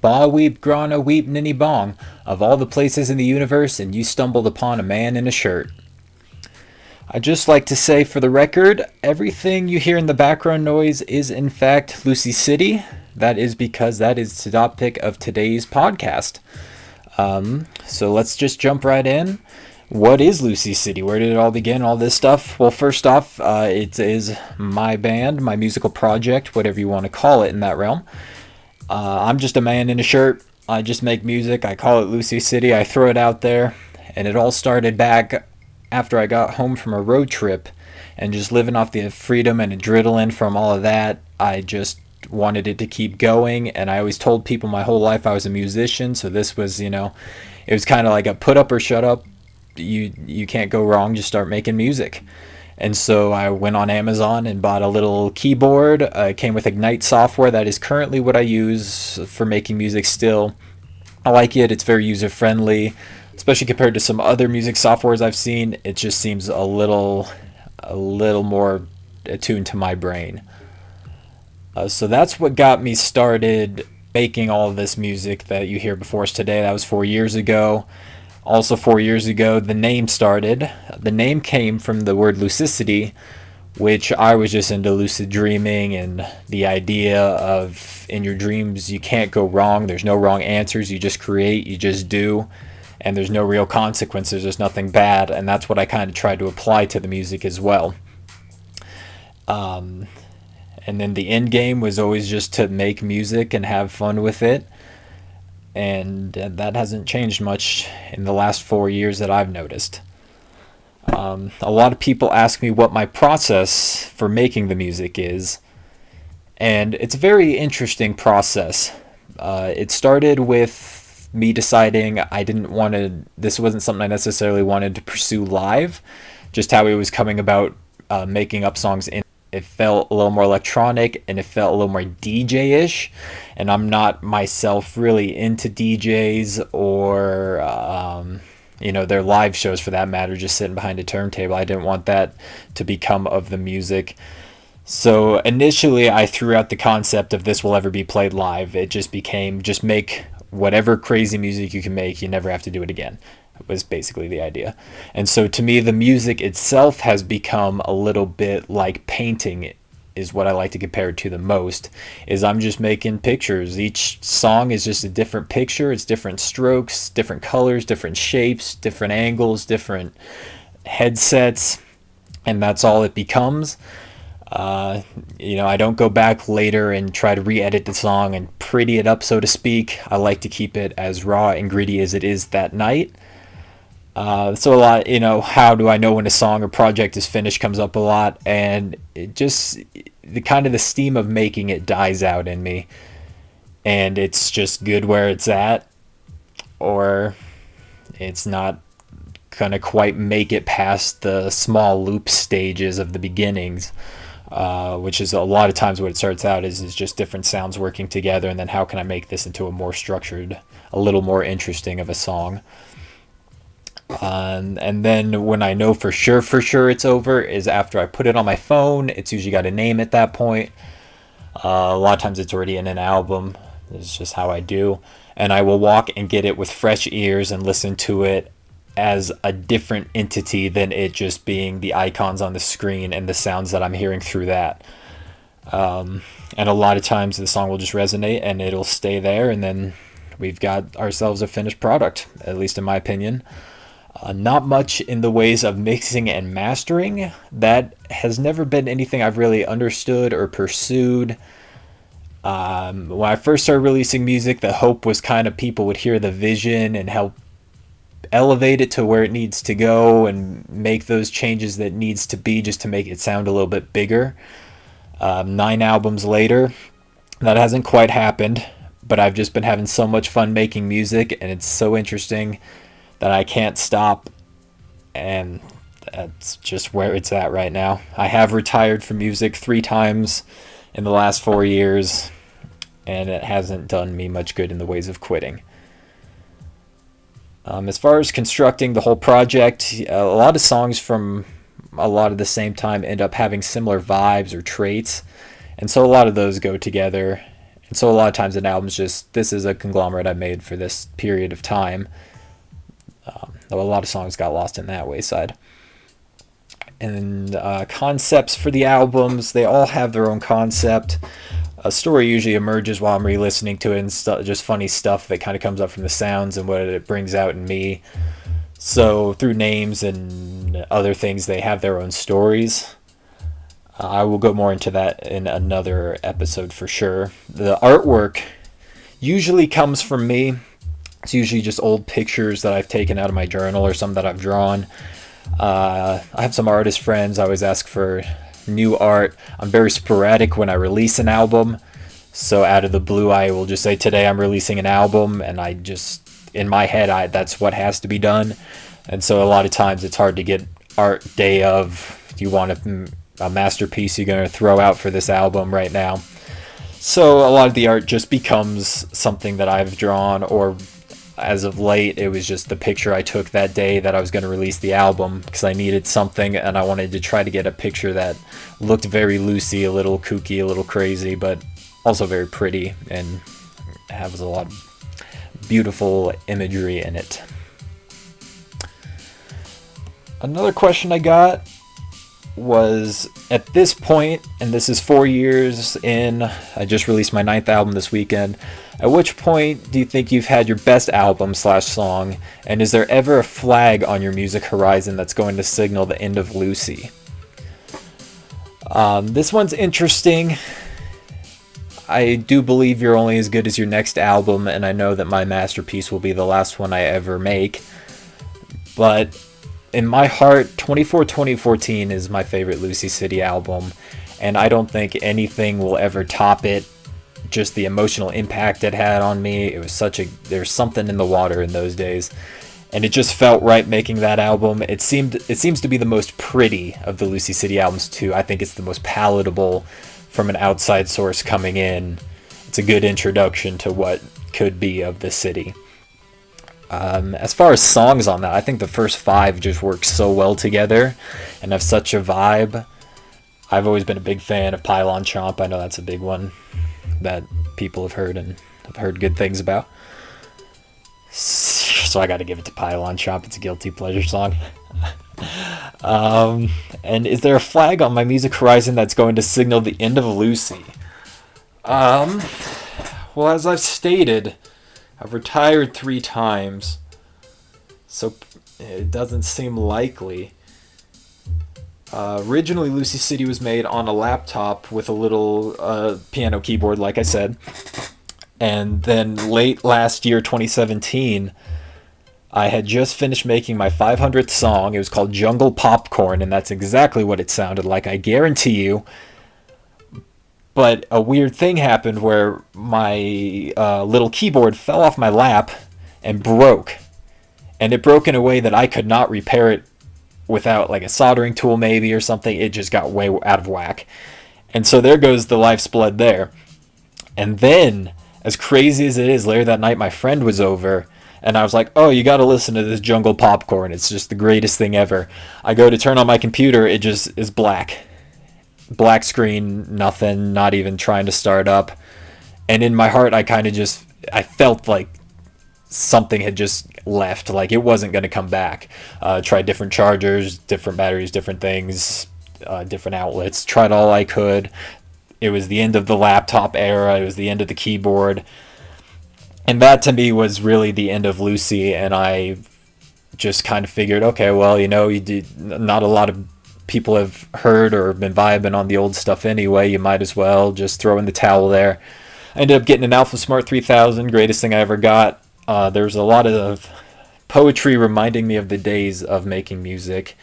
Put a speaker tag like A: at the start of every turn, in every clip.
A: Bah-weep-Graaaaagnah weep ninny bong. Of all the places in the universe, and you stumbled upon a man in a shirt. I'd just like to say for the record, everything you hear in the background noise is in fact Lucy City. That is because that is the topic of today's podcast. So let's just jump right in. What is Lucy City? Where did it all begin? All this stuff? Well, first off, it is my band, my musical project, whatever you want to call it in that realm. I'm just a man in a shirt. I just make music. I call it Lucy City. I throw it out there. And it all started back after I got home from a road trip and just living off the freedom and adrenaline from all of that. I just wanted it to keep going, and I always told people my whole life I was a musician, so this was, it was kind of like a put up or shut up. You can't go wrong, just start making music. And so I went on Amazon and bought a little keyboard. It came with Ignite software. That is currently what I use for making music still. I like it. It's very user friendly, especially compared to some other music softwares I've seen. It just seems a little more attuned to my brain. So that's what got me started making all of this music that you hear before us today. That was 4 years ago. Also 4 years ago, the name started. The name came from the word lucidity, which I was just into lucid dreaming and the idea of in your dreams you can't go wrong. There's no wrong answers. You just create, you just do, and there's no real consequences. There's nothing bad, and that's what I kind of tried to apply to the music as well. And then the end game was always just to make music and have fun with it. And that hasn't changed much in the last 4 years that I've noticed. A lot of people ask me what my process for making the music is. And it's a very interesting process. It started with me deciding this wasn't something I necessarily wanted to pursue live. Just how it was coming about making up songs it felt a little more electronic and it felt a little more DJ-ish, and I'm not myself really into DJs or their live shows for that matter, just sitting behind a turntable. I didn't want that to become of the music. So initially I threw out the concept of this will ever be played live. It just became just make whatever crazy music you can make, you never have to do it again. Was basically the idea. And so to me, the music itself has become a little bit like painting, is what I like to compare it to the most. Is I'm just making pictures. Each song is just a different picture. It's different strokes, different colors, different shapes, different angles, different headsets, and that's all it becomes. I don't go back later and try to re-edit the song and pretty it up, so to speak. I like to keep it as raw and gritty as it is that night. So a lot, how do I know when a song or project is finished comes up a lot, and it just, the steam of making it dies out in me, and it's just good where it's at, or it's not gonna quite make it past the small loop stages of the beginnings, which is a lot of times what it starts out is just different sounds working together, and then how can I make this into a more structured, a little more interesting of a song. And then when I know for sure it's over is after I put it on my phone. It's usually got a name at that point. A lot of times it's already in an album. It's just how I do. And I will walk and get it with fresh ears and listen to it as a different entity than it just being the icons on the screen and the sounds that I'm hearing through that. And a lot of times the song will just resonate and it'll stay there, and then we've got ourselves a finished product, at least in my opinion. Not much in the ways of mixing and mastering. That has never been anything I've really understood or pursued. When I first started releasing music, the hope was kind of people would hear the vision and help elevate it to where it needs to go and make those changes that needs to be just to make it sound a little bit bigger. 9 albums later, that hasn't quite happened, but I've just been having so much fun making music, and it's so interesting that I can't stop, and that's just where it's at right now. I have retired from music 3 times in the last 4 years, and it hasn't done me much good in the ways of quitting. As far as constructing the whole project, a lot of songs from a lot of the same time end up having similar vibes or traits, and so a lot of those go together, And so a lot of times an album's just, this is a conglomerate I made for this period of time. Though a lot of songs got lost in that wayside. And concepts for the albums, they all have their own concept. A story usually emerges while I'm re-listening to it, and just funny stuff that kind of comes up from the sounds and what it brings out in me. So through names and other things, they have their own stories. I will go more into that in another episode for sure. The artwork usually comes from me. It's usually just old pictures that I've taken out of my journal or some that I've drawn. I have some artist friends. I always ask for new art. I'm very sporadic when I release an album. So out of the blue, I will just say, today I'm releasing an album. And I just, in my head, that's what has to be done. And so a lot of times it's hard to get art day of, do you want a masterpiece you're going to throw out for this album right now? So a lot of the art just becomes something that I've drawn, or as of late, it was just the picture I took that day that I was going to release the album, because I needed something and I wanted to try to get a picture that looked very loosey, a little kooky, a little crazy, but also very pretty and has a lot of beautiful imagery in it. Another question I got was, at this point, and this is 4 years in, I just released my 9th album this weekend, at which point do you think you've had your best album / song, and is there ever a flag on your music horizon that's going to signal the end of Lucy? This one's interesting. I do believe you're only as good as your next album, and I know that my masterpiece will be the last one I ever make, but in my heart, 2014 is my favorite Lucy City album, and I don't think anything will ever top it. Just the emotional impact it had on me. It was there's something in the water in those days, and it just felt right making that album. It seems to be the most pretty of the Lucy City albums too. I think it's the most palatable from an outside source coming in. It's a good introduction to what could be of the city. As far as songs on that, I think the first 5 just work so well together and have such a vibe. I've always been a big fan of Pylon Chomp. I know that's a big one that people have heard and have heard good things about. So I got to give it to Pylon Chomp. It's a guilty pleasure song. And is there a flag on my music horizon that's going to signal the end of Lucy? Well, as I've stated, I've retired 3 times, so it doesn't seem likely. Originally, Lucy City was made on a laptop with a little piano keyboard, like I said. And then late last year, 2017, I had just finished making my 500th song. It was called Jungle Popcorn, and that's exactly what it sounded like, I guarantee you. But a weird thing happened where my little keyboard fell off my lap and broke. And it broke in a way that I could not repair it without like a soldering tool maybe or something. It just got way out of whack. And so there goes the life's blood there. And then, as crazy as it is, later that night my friend was over, and I was like, oh, you gotta listen to this Jungle Popcorn. It's just the greatest thing ever. I go to turn on my computer, it just is black. Black screen, nothing, not even trying to start up. And in my heart, I felt like something had just left, like it wasn't going to come back. Tried different chargers, different batteries, different things, different outlets, tried all I could. It was the end of the laptop era, it was the end of the keyboard. And that to me was really the end of Lucy, and I just kind of figured, okay, well, not a lot of people have heard or been vibing on the old stuff anyway, you might as well just throw in the towel there. I ended up getting an Alpha Smart 3000, greatest thing I ever got. There's a lot of poetry reminding me of the days of making music,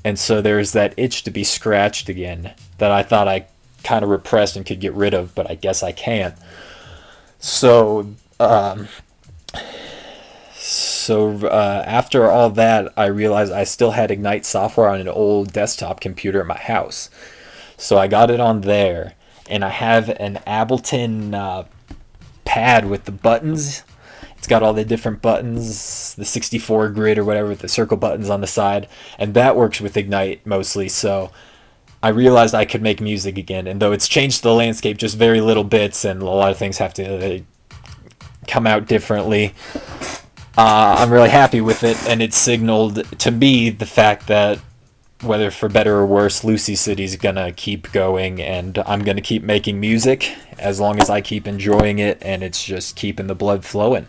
A: and so there's that itch to be scratched again that I thought I kind of repressed and could get rid of, but I guess I can't. So after all that, I realized I still had Ignite software on an old desktop computer at my house. So I got it on there, and I have an Ableton pad with the buttons. It's got all the different buttons, the 64 grid or whatever with the circle buttons on the side, and that works with Ignite mostly. So I realized I could make music again. And though it's changed the landscape just very little bits, and a lot of things have to come out differently, I'm really happy with it. And it signaled to me the fact that whether for better or worse, Lucy City's gonna keep going, and I'm gonna keep making music as long as I keep enjoying it, and it's just keeping the blood flowing.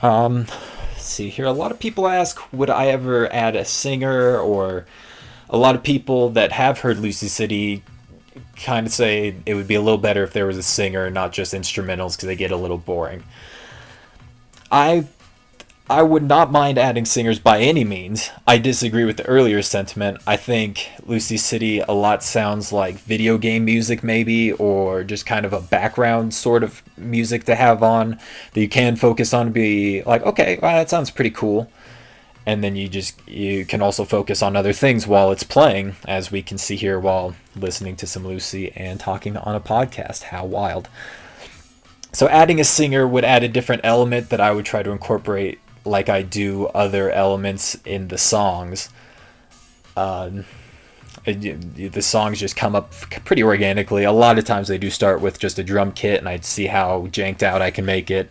A: Let's see here. A lot of people ask, would I ever add a singer? Or a lot of people that have heard Lucy City kind of say it would be a little better if there was a singer, not just instrumentals, because they get a little boring. I I would not mind adding singers by any means. I disagree with the earlier sentiment. I think Lucy City a lot sounds like video game music, maybe, or just kind of a background sort of music to have on that you can focus on and be like, okay, well, that sounds pretty cool. And then you can also focus on other things while it's playing, as we can see here while listening to some Lucy and talking on a podcast. How wild. So adding a singer would add a different element that I would try to incorporate like I do other elements in the songs. The songs just come up pretty organically. A lot of times they do start with just a drum kit, and I'd see how janked out I can make it,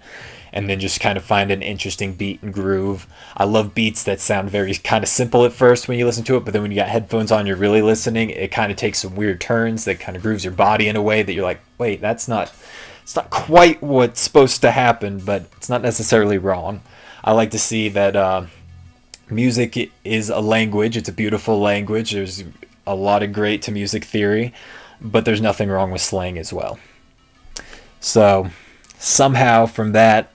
A: and then just kind of find an interesting beat and groove. I love beats that sound very kind of simple at first when you listen to it, but then when you got headphones on, you're really listening. It kind of takes some weird turns that kind of grooves your body in a way that you're like, wait, it's not quite what's supposed to happen, but it's not necessarily wrong. I like to see that music is a language. It's a beautiful language. There's a lot of great to music theory, but there's nothing wrong with slang as well. So somehow from that,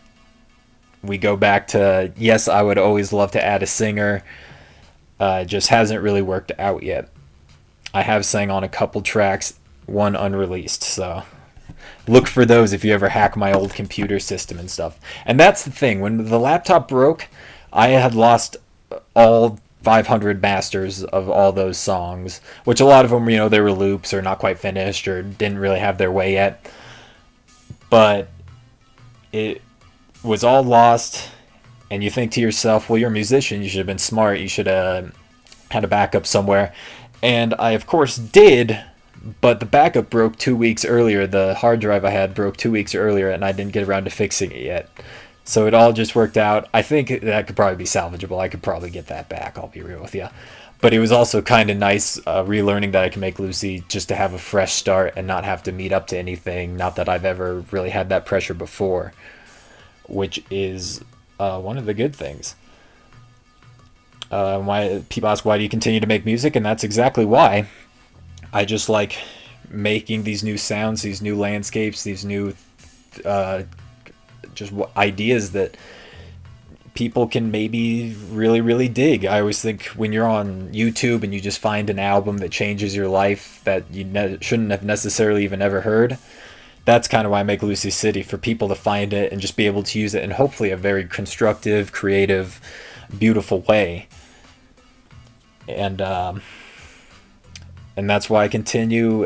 A: we go back to, yes, I would always love to add a singer. It just hasn't really worked out yet. I have sang on a couple tracks, one unreleased, so look for those if you ever hack my old computer system and stuff. And that's the thing. When the laptop broke, I had lost all 500 masters of all those songs, which a lot of them, they were loops or not quite finished or didn't really have their way yet. But it was all lost, and you think to yourself, well, you're a musician. You should have been smart. You should have had a backup somewhere. And I, of course, did. But the backup broke 2 weeks earlier. The hard drive I had broke 2 weeks earlier, and I didn't get around to fixing it yet. So it all just worked out. I think that could probably be salvageable. I could probably get that back, I'll be real with you. But it was also kind of nice relearning that I can make Lucy just to have a fresh start and not have to meet up to anything. Not that I've ever really had that pressure before, which is one of the good things. Why people ask, why do you continue to make music? And that's exactly why. I just like making these new sounds, these new landscapes, these new just ideas that people can maybe really, really dig. I always think when you're on YouTube and you just find an album that changes your life that you shouldn't have necessarily even ever heard, that's kind of why I make Lucy City, for people to find it and just be able to use it in hopefully a very constructive, creative, beautiful way. And that's why I continue.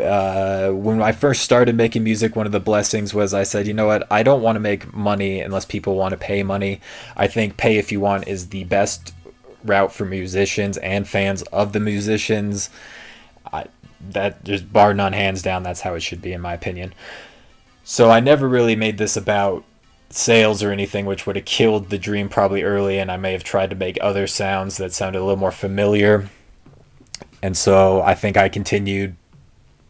A: When I first started making music, one of the blessings was I said, you know what, I don't want to make money unless people want to pay money. I think pay if you want is the best route for musicians and fans of the musicians. That just bar none, hands down, that's how it should be in my opinion. So I never really made this about sales or anything, which would have killed the dream probably early, and I may have tried to make other sounds that sounded a little more familiar. And so I think I continued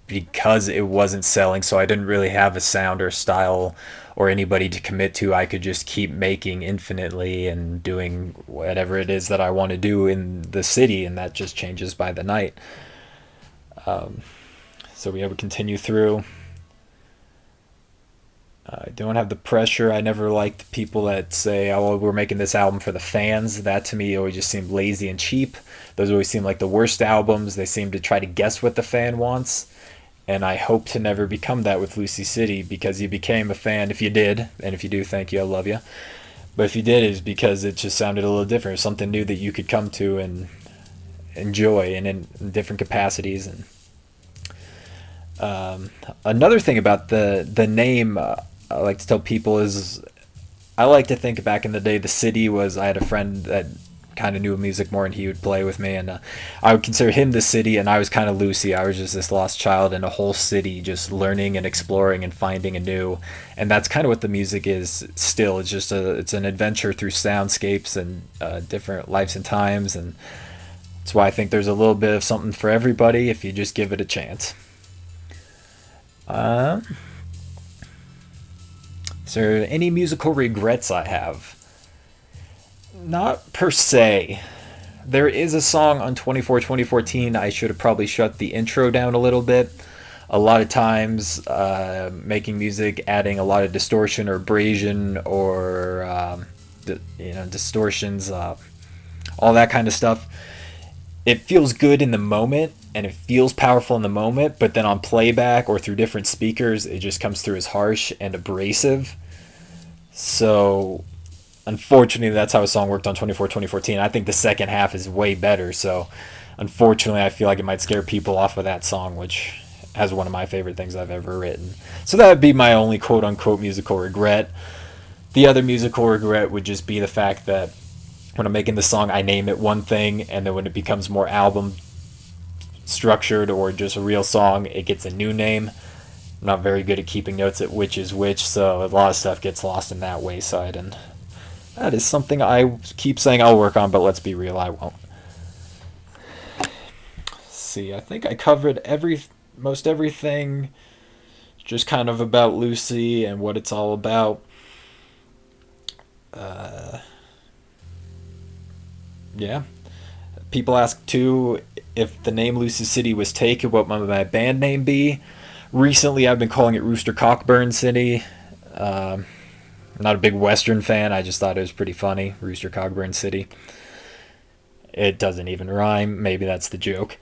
A: because it wasn't selling, so I didn't really have a sound or style or anybody to commit to. I could just keep making infinitely and doing whatever it is that I want to do in the city, and that just changes by the night. So we would continue through. I don't have the pressure. I never liked people that say, oh, well, we're making this album for the fans. That to me always just seemed lazy and cheap. Those always seem like the worst albums. They seem to try to guess what the fan wants. And I hope to never become that with Lucy City, because you became a fan if you did. And if you do, thank you, I love you. But if you did, it's because it just sounded a little different. Something new that you could come to and enjoy, and in different capacities. And another thing about the name, I like to tell people is, I like to think back in the day, the city was, I had a friend that kind of knew music more, and he would play with me. And I would consider him the city, and I was kind of Lucy. I was just this lost child in a whole city, just learning and exploring and finding anew. And that's kind of what the music is still. It's just it's an adventure through soundscapes and different lives and times. And that's why I think there's a little bit of something for everybody if you just give it a chance. Is there any musical regrets I have? Not per se. There is a song on 24 2014 I should have probably shut the intro down a little bit. A lot of times, making music, adding a lot of distortion or abrasion or distortions, all that kind of stuff. It feels good in the moment and it feels powerful in the moment, but then on playback or through different speakers, it just comes through as harsh and abrasive. So, unfortunately, that's how a song worked on 24 2014. I think the second half is way better, so unfortunately, I feel like it might scare people off of that song, which has one of my favorite things I've ever written. So that would be my only quote-unquote musical regret. The other musical regret would just be the fact that when I'm making the song, I name it one thing, and then when it becomes more album structured or just a real song, it gets a new name. I'm not very good at keeping notes at which is which, so a lot of stuff gets lost in that wayside, and that is something I keep saying I'll work on, but let's be real, I won't. See, I think I covered most everything, just kind of about Lucy and what it's all about. Yeah. People ask too if the name Lucy City was taken, what would my band name be? Recently, I've been calling it Rooster Cockburn City. I'm not a big Western fan. I just thought it was pretty funny, Rooster Cockburn City. It doesn't even rhyme. Maybe that's the joke.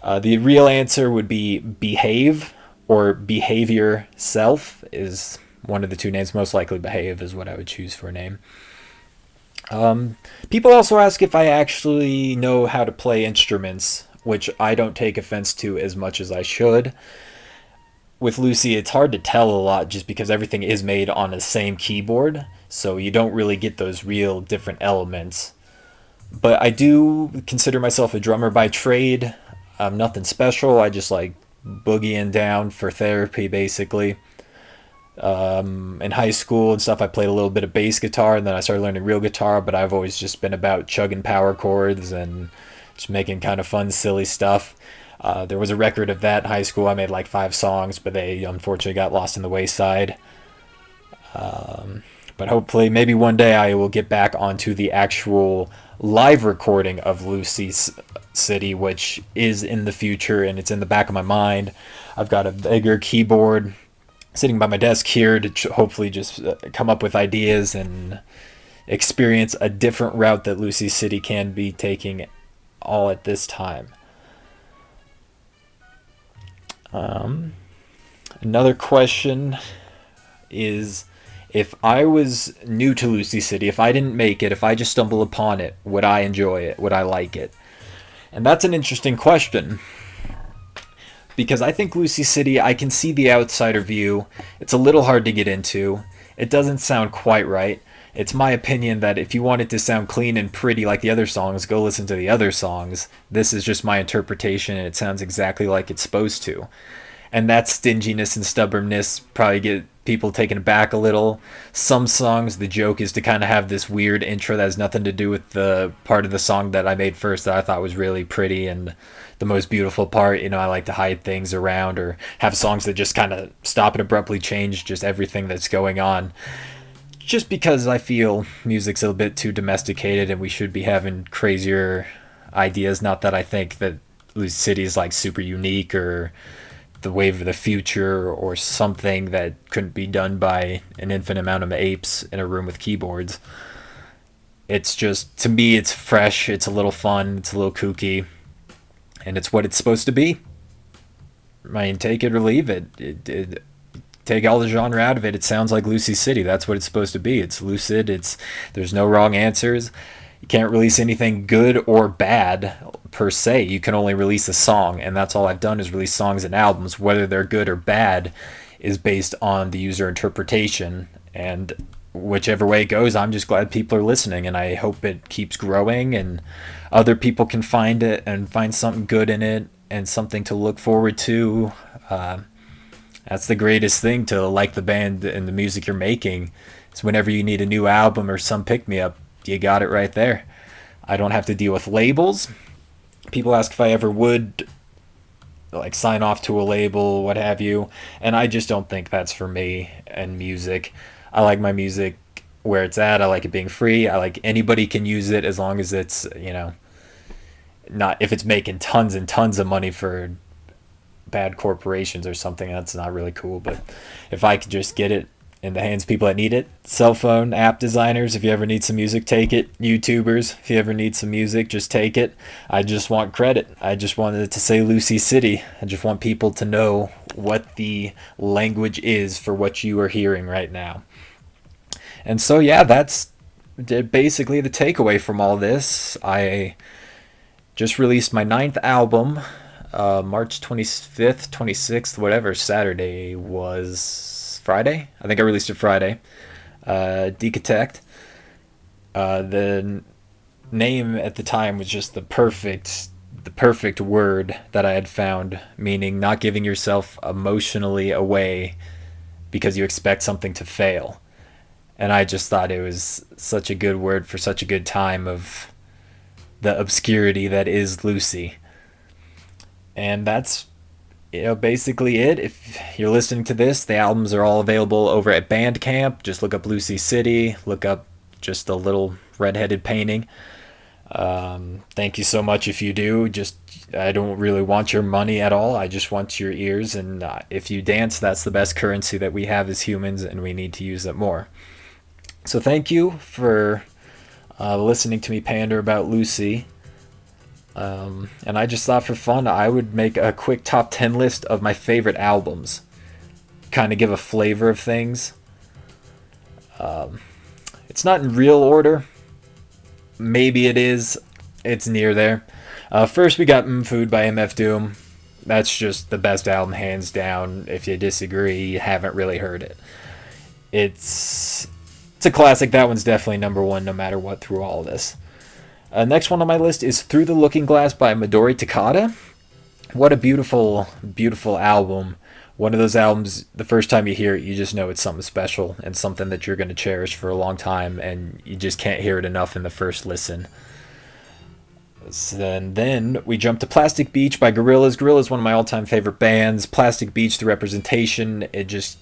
A: The real answer would be Behave or Behavior Self is one of the two names. Most likely Behave is what I would choose for a name. People also ask if I actually know how to play instruments, which I don't take offense to as much as I should. With Lucy, it's hard to tell a lot just because everything is made on the same keyboard, so you don't really get those real different elements. But I do consider myself a drummer by trade. I'm nothing special. I just like boogieing down for therapy, basically. In high school and stuff, I played a little bit of bass guitar, and then I started learning real guitar, but I've always just been about chugging power chords and just making kind of fun, silly stuff. There was a record of that in high school. I made like 5 songs, but they unfortunately got lost in the wayside. But hopefully, maybe one day I will get back onto the actual live recording of Lucy's City, which is in the future, and it's in the back of my mind. I've got a bigger keyboard sitting by my desk here to hopefully just come up with ideas and experience a different route that Lucy City can be taking all at this time. Another question is, if I was new to Lucy City, if I didn't make it, if I just stumbled upon it, would I enjoy it? Would I like it? And that's an interesting question. Because I think Lucy City, I can see the outsider view. It's a little hard to get into. It doesn't sound quite right. It's my opinion that if you want it to sound clean and pretty like the other songs, go listen to the other songs. This is just my interpretation, and it sounds exactly like it's supposed to. And that stinginess and stubbornness probably get people taken aback a little. Some songs, the joke is to kind of have this weird intro that has nothing to do with the part of the song that I made first that I thought was really pretty and the most beautiful part. I like to hide things around or have songs that just kind of stop and abruptly change just everything that's going on. Just because I feel music's a bit too domesticated and we should be having crazier ideas. Not that I think that Lucy City is like super unique or the wave of the future or something that couldn't be done by an infinite amount of apes in a room with keyboards. It's just, to me, it's fresh, it's a little fun, it's a little kooky, and it's what it's supposed to be. I mean, take it or leave it. Take all the genre out of it, it sounds like Lucy City. That's what it's supposed to be. It's lucid, there's no wrong answers. You can't release anything good or bad per se. You can only release a song, and that's all I've done is release songs and albums. Whether they're good or bad is based on the user interpretation, and whichever way it goes, I'm just glad people are listening, and I hope it keeps growing and other people can find it and find something good in it and something to look forward to. Uh, that's the greatest thing, to like the band and the music you're making. Is whenever you need a new album or some pick me up, you got it right there. I don't have to deal with labels. People ask if I ever would like sign off to a label, what have you, and I just don't think that's for me and music. I like my music where it's at. I like it being free. I like anybody can use it as long as it's, not if it's making tons and tons of money for bad corporations or something, that's not really cool. But if I could just get it in the hands of people that need it, cell phone app designers, if you ever need some music, take it. YouTubers, if you ever need some music, just take it. I just want credit. I just wanted it to say Lucy City. I just want people to know what the language is for what you are hearing right now. And so yeah, that's basically the takeaway from all this. I just released my 9th album, March 25th, 26th, whatever Saturday was. Friday? I think I released it Friday. Decatect. The name at the time was just the perfect word that I had found, meaning not giving yourself emotionally away because you expect something to fail. And I just thought it was such a good word for such a good time of the obscurity that is Lucy. And that's basically it. If you're listening to this, the albums are all available over at Bandcamp. Just look up Lucy City, look up just a little redheaded painting. Thank you so much if you do. Just, I don't really want your money at all. I just want your ears. And if you dance, that's the best currency that we have as humans, and we need to use it more. So thank you for listening to me pander about Lucy. And I just thought for fun I would make a quick top 10 list of my favorite albums. Kind of give a flavor of things. It's not in real order. Maybe it is. It's near there. First we got Food by MF Doom. That's just the best album, hands down. If you disagree, you haven't really heard it. It's a classic. That one's definitely number one no matter what through all of this. Next one on my list is Through the Looking Glass by Midori Takada. What a beautiful, beautiful album. One of those albums, the first time you hear it, you just know it's something special and something that you're going to cherish for a long time, and you just can't hear it enough in the first listen. And then we jump to Plastic Beach by Gorillaz. Gorillaz is one of my all-time favorite bands. Plastic Beach, the representation, it just...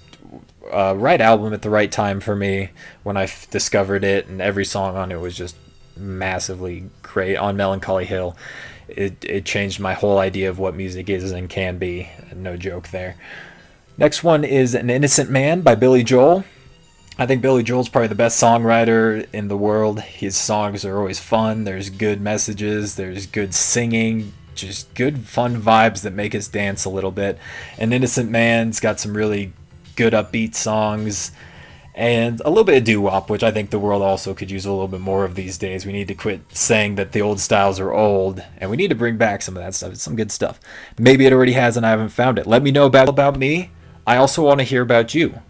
A: right album at the right time for me when I discovered it, and every song on it was just massively great. On Melancholy Hill, it changed my whole idea of what music is and can be. No joke there. Next one is An Innocent Man by Billy Joel. I think Billy Joel's probably the best songwriter in the world. His songs are always fun. There's good messages, there's good singing, just good fun vibes that make us dance a little bit. An Innocent Man's got some really good upbeat songs and a little bit of doo-wop, which I think the world also could use a little bit more of these days. We need to quit saying that the old styles are old, and we need to bring back some of that stuff. It's some good stuff. Maybe it already has and I haven't found it. Let me know about me. I also want to hear about you.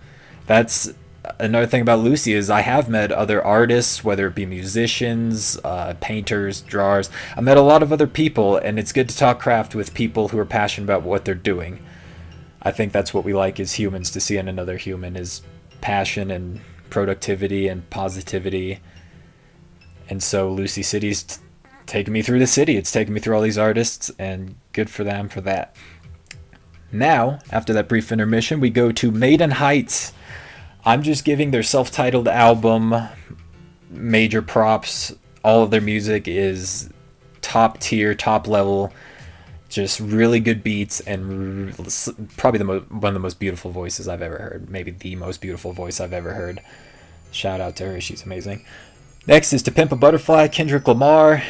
A: That's another thing about Lucy, is I have met other artists, whether it be musicians, painters, drawers. I met a lot of other people, and it's good to talk craft with people who are passionate about what they're doing. I think that's what we like as humans, to see in another human, is passion and productivity and positivity. And so Lucy City's taking me through the city. It's taking me through all these artists, and good for them for that. Now, after that brief intermission, we go to Maiden Heights. I'm just giving their self-titled album major props. All of their music is top tier, top level. Just really good beats, and probably one of the most beautiful voices I've ever heard. Maybe the most beautiful voice I've ever heard. Shout out to her, she's amazing. Next is To Pimp a Butterfly, Kendrick Lamar.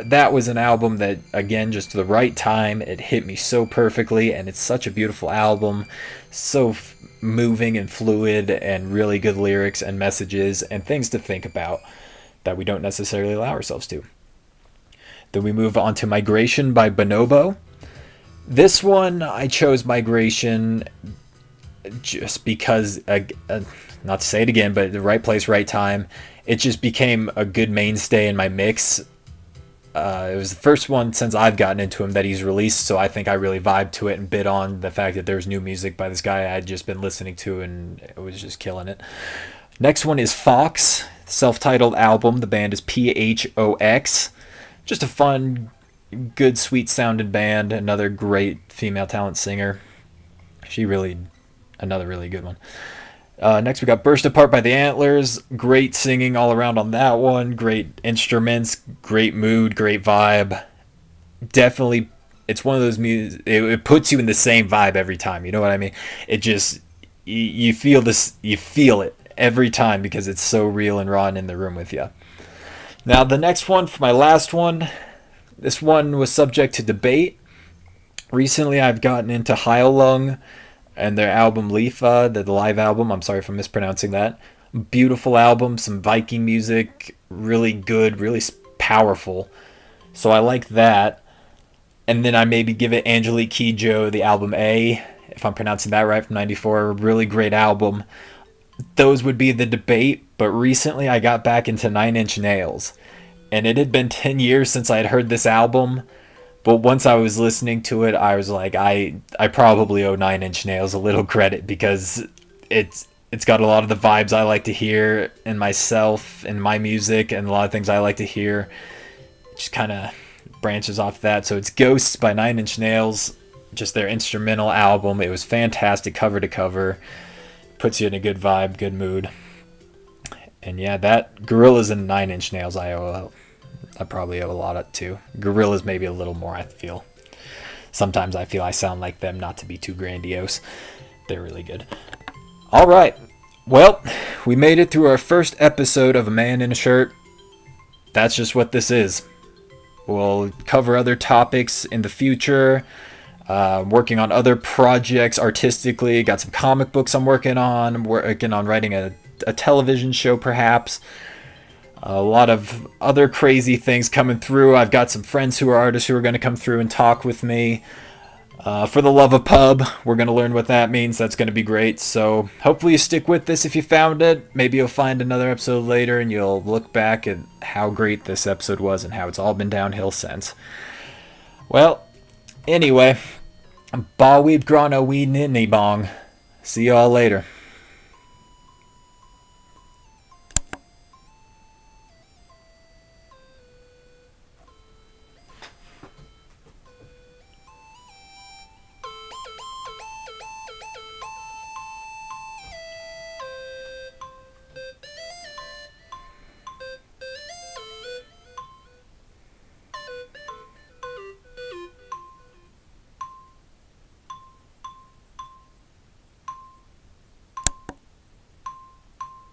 A: That was an album that, again, just the right time. It hit me so perfectly, and it's such a beautiful album. So moving and fluid, and really good lyrics and messages and things to think about that we don't necessarily allow ourselves to. Then we move on to Migration by Bonobo. This one, I chose Migration just because not to say it again, but the right place, right time. It just became a good mainstay in my mix. It was the first one since I've gotten into him that he's released, so I think I really vibed to it and bid on the fact that there's new music by this guy I had just been listening to, and it was just killing it. Next one is Fox, self-titled album. The band is PHOX. Just a fun, good, sweet sounding band. Another great female talent singer. Another really good one. Next we got Burst Apart by the Antlers. Great singing all around on that one. Great instruments, great mood, great vibe. Definitely, it's one of those music. It puts you in the same vibe every time. You know what I mean? It just you feel this. You feel it every time because it's so real and raw and in the room with you. Now the next one for my last one. This one was subject to debate. Recently, I've gotten into Heilung and their album Lifa, the live album. I'm sorry for mispronouncing that. Beautiful album, some Viking music, really good, really powerful. So I like that. And then I maybe give it Angelique Kidjo, the album A, if I'm pronouncing that right, from '94. A really great album. Those would be the debate, but recently I got back into 9 Inch Nails. And it had been 10 years since I had heard this album. But once I was listening to it, I was like, I probably owe 9 Inch Nails a little credit because it's got a lot of the vibes I like to hear in myself and my music, and a lot of things I like to hear. It just kind of branches off that. So it's Ghosts by 9 Inch Nails, just their instrumental album. It was fantastic cover to cover. Puts you in a good vibe, good mood. And yeah, that Gorillaz and 9 Inch Nails I probably owe a lot to. Gorillaz maybe a little more, I feel. Sometimes I feel I sound like them, not to be too grandiose. They're really good. Alright, well, we made it through our first episode of A Man in a Shirt. That's just what this is. We'll cover other topics in the future. Working on other projects artistically. Got some comic books I'm working on. Working on writing a television show, perhaps. A lot of other crazy things coming through. I've got some friends who are artists who are going to come through and talk with me. For the love of pub, we're going to learn what that means. That's going to be great. So hopefully you stick with this if you found it. Maybe you'll find another episode later and you'll look back at how great this episode was and how it's all been downhill since. Well, anyway, Bah-weep-Graaaaagnah bong. See y'all later.